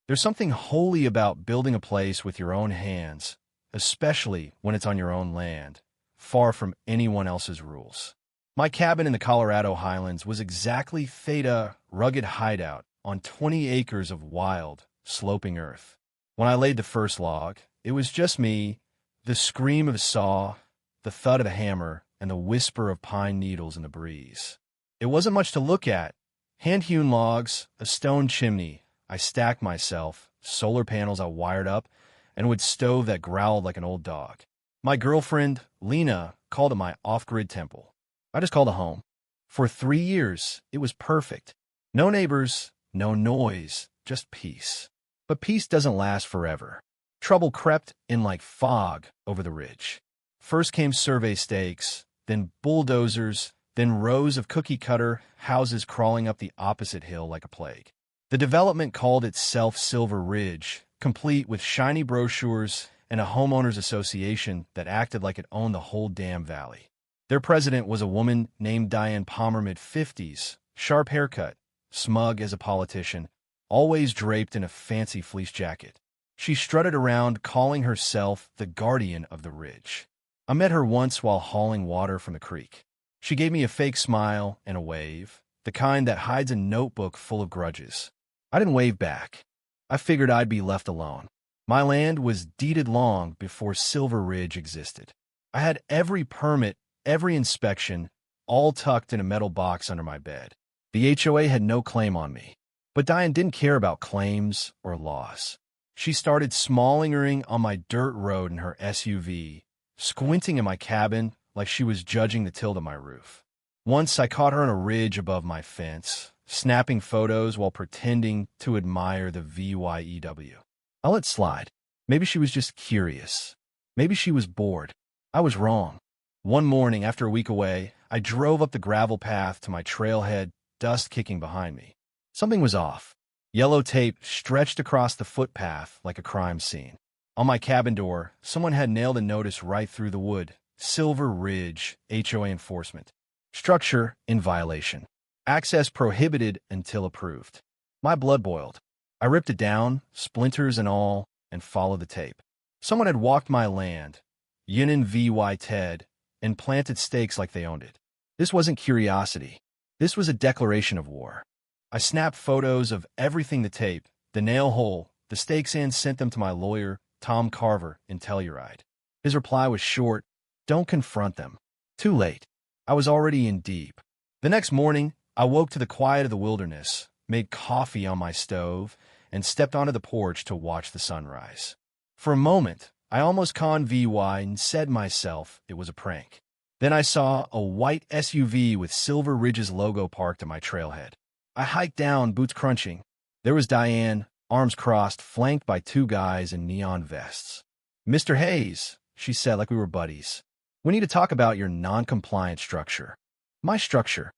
There's something holy about building a place with your own hands, especially when it's on your own land, far from anyone else's rules. My cabin in the Colorado Highlands was exactly theta rugged hideout on 20 acres of wild, sloping earth. When I laid the first log, it was just me, the scream of a saw, the thud of a hammer, and the whisper of pine needles in the breeze. It wasn't much to look at. Hand-hewn logs, a stone chimney I stacked myself, solar panels I wired up, and a wood stove that growled like an old dog. My girlfriend, Lena, called it my off-grid temple. I just called it home. For 3 years, it was perfect. No neighbors, no noise, just peace. But peace doesn't last forever. Trouble crept in like fog over the ridge. First came survey stakes, then bulldozers, then rows of cookie-cutter houses crawling up the opposite hill like a plague. The development called itself Silver Ridge, complete with shiny brochures and a homeowners association that acted like it owned the whole damn valley. Their president was a woman named Diane Palmer, mid-50s, sharp haircut, smug as a politician, always draped in a fancy fleece jacket. She strutted around calling herself the guardian of the ridge. I met her once while hauling water from the creek. She gave me a fake smile and a wave, the kind that hides a notebook full of grudges. I didn't wave back. I figured I'd be left alone. My land was deeded long before Silver Ridge existed. I had every permit, every inspection, all tucked in a metal box under my bed. The HOA had no claim on me. But Diane didn't care about claims or laws. She started smallingering on my dirt road in her SUV, squinting in my cabin like she was judging the tilt of my roof. Once I caught her on a ridge above my fence, snapping photos while pretending to admire the VYEW. I let slide. Maybe she was just curious. Maybe she was bored. I was wrong. One morning, after a week away, I drove up the gravel path to my trailhead, dust kicking behind me. Something was off. Yellow tape stretched across the footpath like a crime scene. On my cabin door, someone had nailed a notice right through the wood. Silver Ridge, HOA enforcement. Structure in violation. Access prohibited until approved. My blood boiled. I ripped it down, splinters and all, and followed the tape. Someone had walked my land, Yinin VY Ted, and planted stakes like they owned it. This wasn't curiosity. This was a declaration of war. I snapped photos of everything: the tape, the nail hole, the stakes, and sent them to my lawyer, Tom Carver, in Telluride. His reply was short: "Don't confront them." Too late. I was already in deep. The next morning, I woke to the quiet of the wilderness, made coffee on my stove, and stepped onto the porch to watch the sunrise. For a moment, I almost conned VY and said to myself it was a prank. Then I saw a white SUV with Silver Ridge's logo parked at my trailhead. I hiked down, boots crunching. There was Diane, arms crossed, flanked by 2 guys in neon vests. "Mr. Hayes," she said like we were buddies, "we need to talk about your non-compliant structure." "My structure?"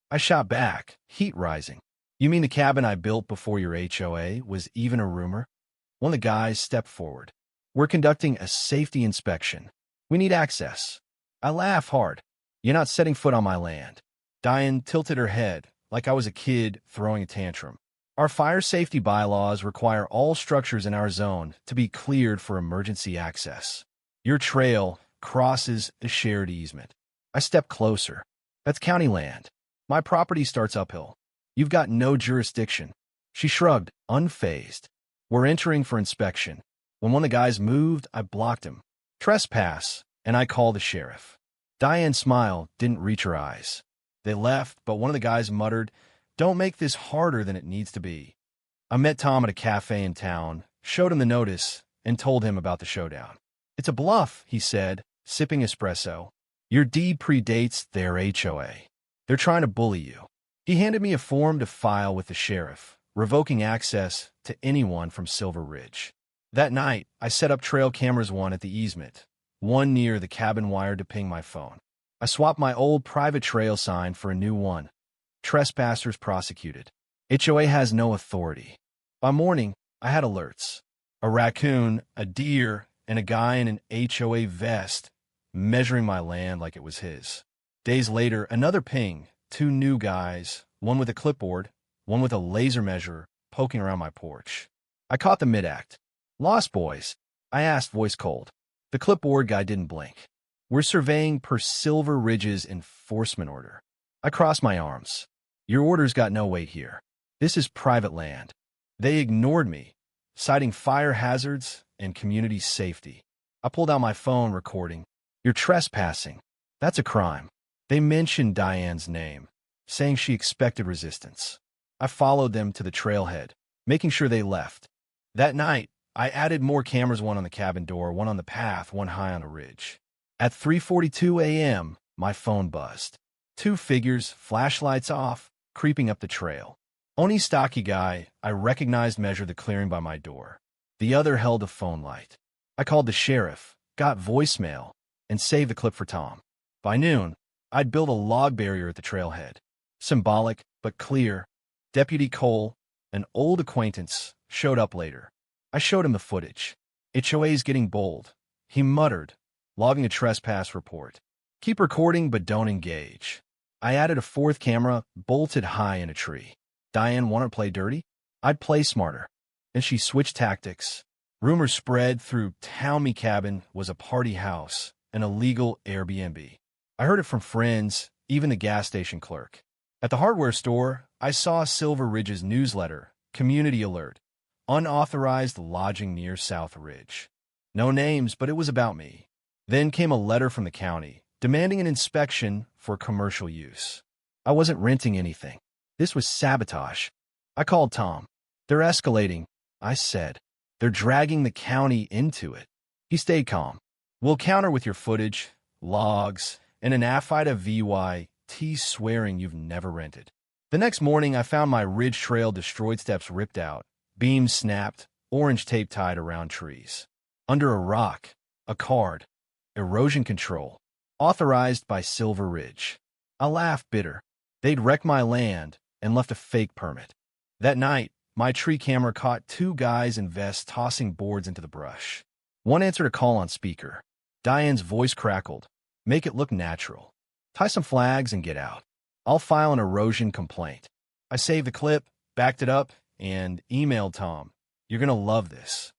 I shot back, heat rising. "You mean the cabin I built before your HOA was even a rumor?" One of the guys stepped forward. "We're conducting a safety inspection. We need access." I laughed hard. "You're not setting foot on my land." Diane tilted her head, like I was a kid throwing a tantrum. "Our fire safety bylaws require all structures in our zone to be cleared for emergency access. Your trail crosses a shared easement." I stepped closer. "That's county land. My property starts uphill. You've got no jurisdiction." She shrugged, unfazed. "We're entering for inspection." When one of the guys moved, I blocked him. "Trespass," and I called the sheriff. Diane's smile didn't reach her eyes. They left, but one of the guys muttered, "Don't make this harder than it needs to be." I met Tom at a cafe in town, showed him the notice, and told him about the showdown. "It's a bluff," he said, sipping espresso. "Your deed predates their HOA. They're trying to bully you." He handed me a form to file with the sheriff, revoking access to anyone from Silver Ridge. That night, I set up trail cameras, one at the easement, one near the cabin wire to ping my phone. I swapped my old private trail sign for a new one. "Trespassers prosecuted. HOA has no authority." By morning, I had alerts. A raccoon, a deer, and a guy in an HOA vest measuring my land like it was his. Days later, another ping, 2 new guys, one with a clipboard, one with a laser measure, poking around my porch. I caught the mid-act. Lost boys? I asked, voice cold. The clipboard guy didn't blink. We're surveying per Silver Ridge's enforcement order. I crossed my arms. Your order's got no weight here. This is private land. They ignored me, citing fire hazards and community safety. I pulled out my phone, recording. You're trespassing. That's a crime. They mentioned Diane's name, saying she expected resistance. I followed them to the trailhead, making sure they left. That night, I added more cameras, one on the cabin door, one on the path, one high on a ridge. At 3:42 a.m., my phone buzzed. Two figures, flashlights off, creeping up the trail. Only stocky guy I recognized measured the clearing by my door. The other held a phone light. I called the sheriff, got voicemail, and saved the clip for Tom. By noon, I'd built a log barrier at the trailhead. Symbolic, but clear. Deputy Cole, an old acquaintance, showed up later. I showed him the footage. HOA's getting bold. He muttered, logging a trespass report. Keep recording, but don't engage. I added a fourth camera, bolted high in a tree. Diane wanted to play dirty? I'd play smarter. And she switched tactics. Rumors spread through town me cabin was a party house, an illegal Airbnb. I heard it from friends, even the gas station clerk. At the hardware store, I saw Silver Ridge's newsletter, Community Alert, unauthorized lodging near South Ridge. No names, but it was about me. Then came a letter from the county, demanding an inspection for commercial use. I wasn't renting anything. This was sabotage. I called Tom. They're escalating, I said. They're dragging the county into it. He stayed calm. We'll counter with your footage, logs, and an affidavit of VYT swearing you've never rented. The next morning, I found my ridge trail destroyed, steps ripped out, beams snapped, orange tape tied around trees. Under a rock, a card, erosion control, authorized by Silver Ridge. I laughed, bitter. They'd wrecked my land and left a fake permit. That night, my tree camera caught two guys in vests tossing boards into the brush. One answered a call on speaker. Diane's voice crackled. Make it look natural. Tie some flags and get out. I'll file an erosion complaint. I saved the clip, backed it up, and emailed Tom. You're gonna love this.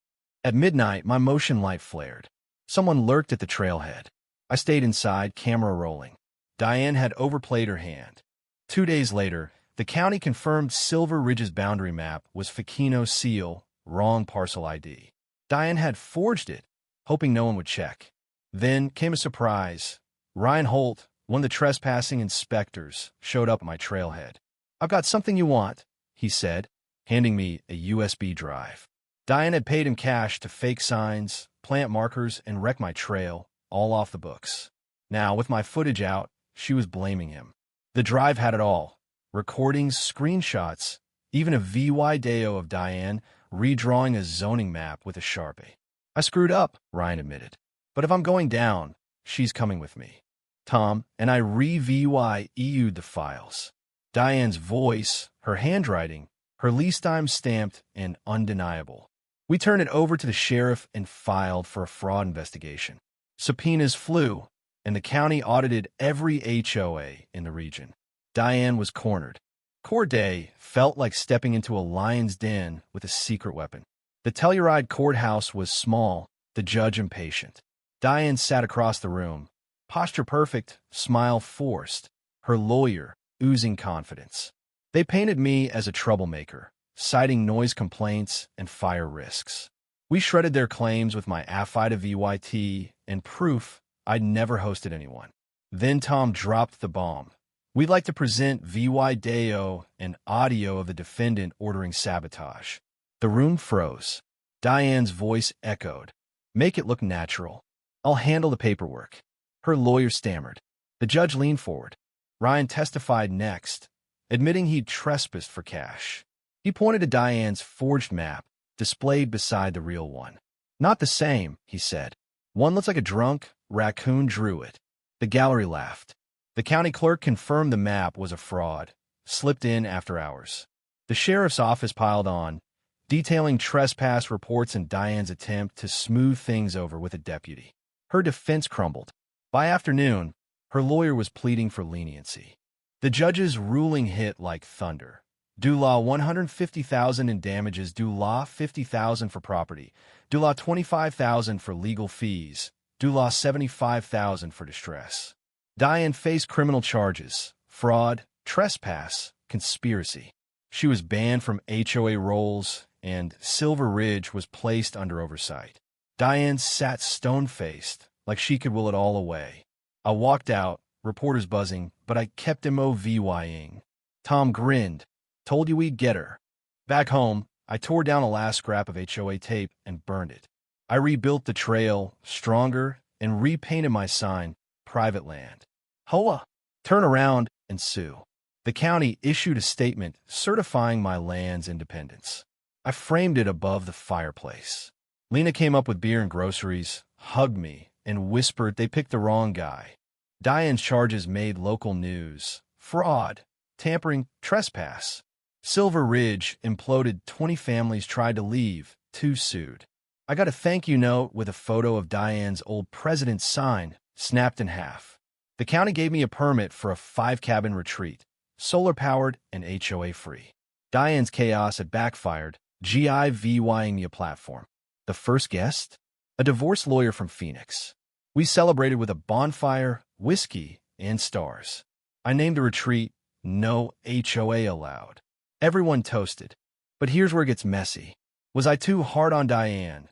At midnight, my motion light flared. Someone lurked at the trailhead. I stayed inside, camera rolling. Diane had overplayed her hand. 2 days later, the county confirmed Silver Ridge's boundary map was fictional seal, wrong parcel ID. Diane had forged it, hoping no one would check. Then came a surprise. Ryan Holt, one of the trespassing inspectors, showed up at my trailhead. I've got something you want, he said, handing me a USB drive. Diane had paid him cash to fake signs, plant markers, and wreck my trail, all off the books. Now, with my footage out, she was blaming him. The drive had it all. Recordings, screenshots, even a video of Diane redrawing a zoning map with a Sharpie. I screwed up, Ryan admitted. But if I'm going down, she's coming with me. Tom and I re-VYEU'd the files. Diane's voice, her handwriting, her lease time stamped and undeniable. We turned it over to the sheriff and filed for a fraud investigation. Subpoenas flew, and the county audited every HOA in the region. Diane was cornered. Court day felt like stepping into a lion's den with a secret weapon. The Telluride courthouse was small, the judge impatient. Diane sat across the room, posture perfect, smile forced, her lawyer oozing confidence. They painted me as a troublemaker, citing noise complaints and fire risks. We shredded their claims with my affidavit of VYT and proof I'd never hosted anyone. Then Tom dropped the bomb. We'd like to present video and audio of the defendant ordering sabotage. The room froze. Diane's voice echoed. Make it look natural. I'll handle the paperwork. Her lawyer stammered. The judge leaned forward. Ryan testified next, admitting he'd trespassed for cash. He pointed to Diane's forged map, displayed beside the real one. Not the same, he said. One looks like a drunk raccoon drew it. The gallery laughed. The county clerk confirmed the map was a fraud, slipped in after hours. The sheriff's office piled on, detailing trespass reports and Diane's attempt to smooth things over with a deputy. Her defense crumbled. By afternoon, her lawyer was pleading for leniency. The judge's ruling hit like thunder. Do law $150,000 in damages. Do law $50,000 for property. Do law $25,000 for legal fees. Do law $75,000 for distress. Diane faced criminal charges: fraud, trespass, conspiracy. She was banned from HOA rolls, and Silver Ridge was placed under oversight. Diane sat stone-faced, like she could will it all away. I walked out, reporters buzzing, but I kept MOVYing. Tom grinned. Told you we'd get her. Back home, I tore down a last scrap of HOA tape and burned it. I rebuilt the trail, stronger, and repainted my sign, private land. HOA, turn around and sue. The county issued a statement certifying my land's independence. I framed it above the fireplace. Lena came up with beer and groceries, hugged me, and whispered they picked the wrong guy. Diane's charges made local news: fraud, tampering, trespass. Silver Ridge imploded. 20 families tried to leave. 2 sued. I got a thank you note with a photo of Diane's old president's sign, snapped in half. The county gave me a permit for a 5-cabin retreat, solar-powered and HOA-free. Diane's chaos had backfired, GIVYing me a platform. The first guest? A divorce lawyer from Phoenix. We celebrated with a bonfire, whiskey, and stars. I named the retreat No HOA Allowed. Everyone toasted. But here's where it gets messy. Was I too hard on Diane,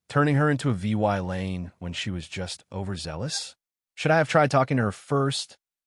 turning her into a VY lane when she was just overzealous? Should I have tried talking to her first,